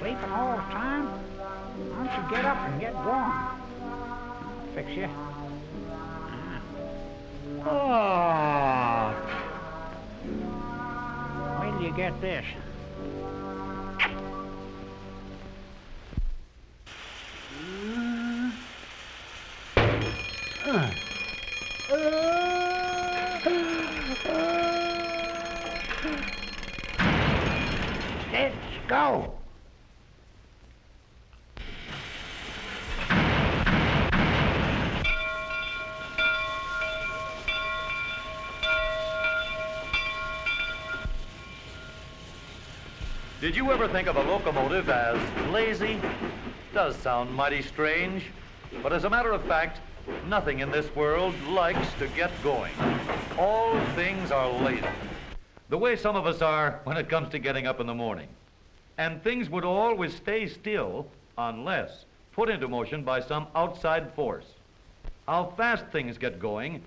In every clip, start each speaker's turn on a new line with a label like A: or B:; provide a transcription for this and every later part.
A: sleeping all the time? Why don't you get up and get going? I'll fix you. Oh. Wait till you get this. Let's go.
B: Did you ever think of a locomotive as lazy? Does sound mighty strange, but as a matter of fact, nothing in this world likes to get going. All things are lazy. The way some of us are when it comes to getting up in the morning. And things would always stay still unless put into motion by some outside force. How fast things get going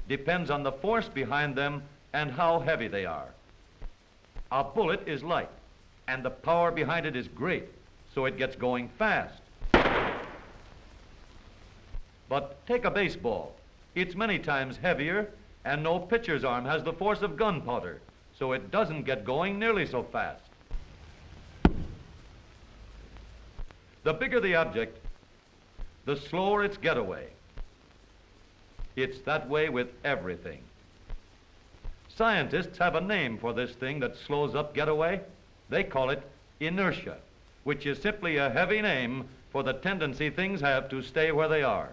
B: depends on the force behind them and how heavy they are. A bullet is light, and the power behind it is great, so it gets going fast. But take a baseball. It's many times heavier, and no pitcher's arm has the force of gunpowder, so it doesn't get going nearly so fast. The bigger the object, the slower its getaway. It's that way with everything. Scientists have a name for this thing that slows up getaway. They call it inertia, which is simply a heavy name for the tendency things have to stay where they are.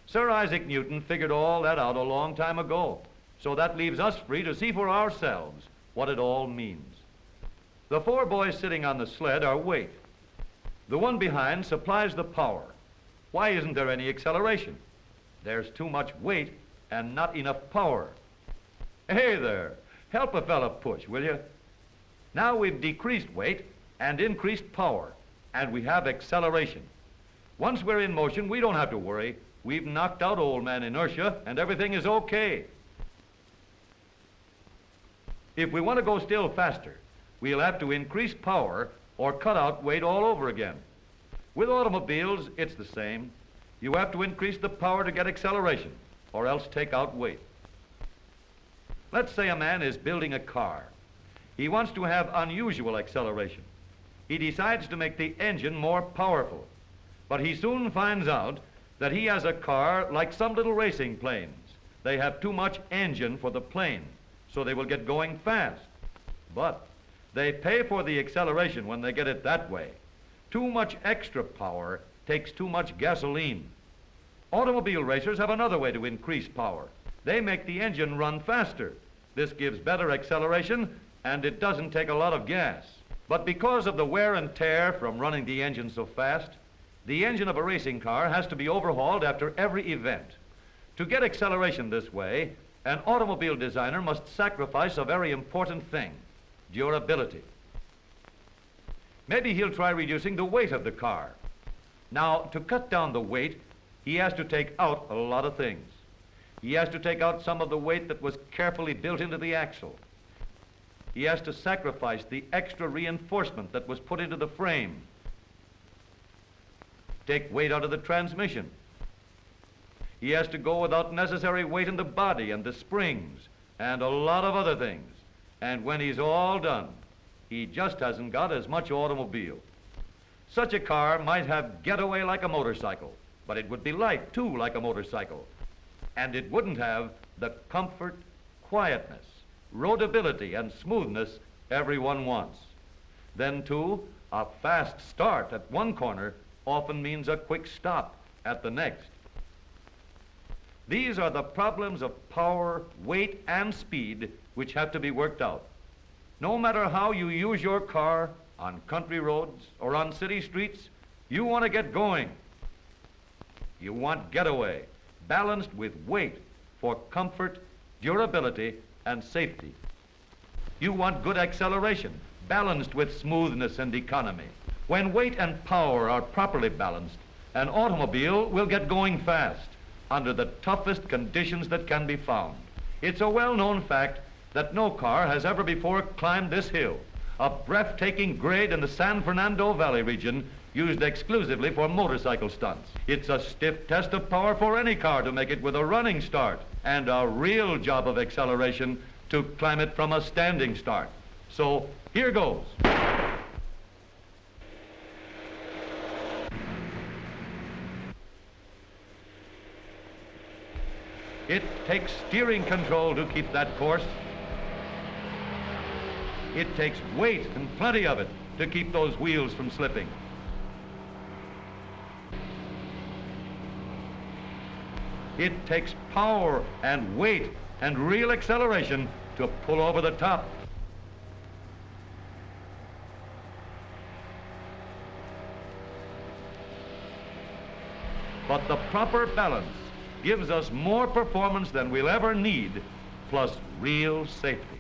B: Sir Isaac Newton figured all that out a long time ago, so that leaves us free to see for ourselves what it all means. The four boys sitting on the sled are weight. The one behind supplies the power. Why isn't there any acceleration? There's too much weight and not enough power. Hey there, help a fella push, will you? Now we've decreased weight and increased power, and we have acceleration. Once we're in motion, we don't have to worry. We've knocked out old man inertia, and everything is okay. If we want to go still faster, we'll have to increase power or cut out weight all over again. With automobiles, it's the same. You have to increase the power to get acceleration, or else take out weight. Let's say a man is building a car. He wants to have unusual acceleration. He decides to make the engine more powerful, but he soon finds out that he has a car like some little racing planes. They have too much engine for the plane, so they will get going fast. But they pay for the acceleration when they get it that way. Too much extra power takes too much gasoline. Automobile racers have another way to increase power. They make the engine run faster. This gives better acceleration, and it doesn't take a lot of gas. But because of the wear and tear from running the engine so fast, the engine of a racing car has to be overhauled after every event. To get acceleration this way, an automobile designer must sacrifice a very important thing: durability. Maybe he'll try reducing the weight of the car. Now, to cut down the weight, he has to take out a lot of things. He has to take out some of the weight that was carefully built into the axle. He has to sacrifice the extra reinforcement that was put into the frame. Take weight out of the transmission. He has to go without necessary weight in the body and the springs and a lot of other things. And when he's all done, he just hasn't got as much automobile. Such a car might have getaway like a motorcycle, but it would be light too like a motorcycle. And it wouldn't have the comfort, quietness, roadability, and smoothness everyone wants. Then too, a fast start at one corner often means a quick stop at the next. These are the problems of power, weight, and speed which have to be worked out. No matter how you use your car, on country roads or on city streets, you want to get going. You want getaway, balanced with weight for comfort, durability, and safety. You want good acceleration, balanced with smoothness and economy. When weight and power are properly balanced, an automobile will get going fast under the toughest conditions that can be found. It's a well-known fact that no car has ever before climbed this hill. a breathtaking grade in the San Fernando Valley region used exclusively for motorcycle stunts. It's a stiff test of power for any car to make it with a running start, and a real job of acceleration to climb it from a standing start. So here goes. It takes steering control to keep that course. It takes weight, and plenty of it, to keep those wheels from slipping. It takes power and weight and real acceleration to pull over the top. But the proper balance gives us more performance than we'll ever need, plus real safety.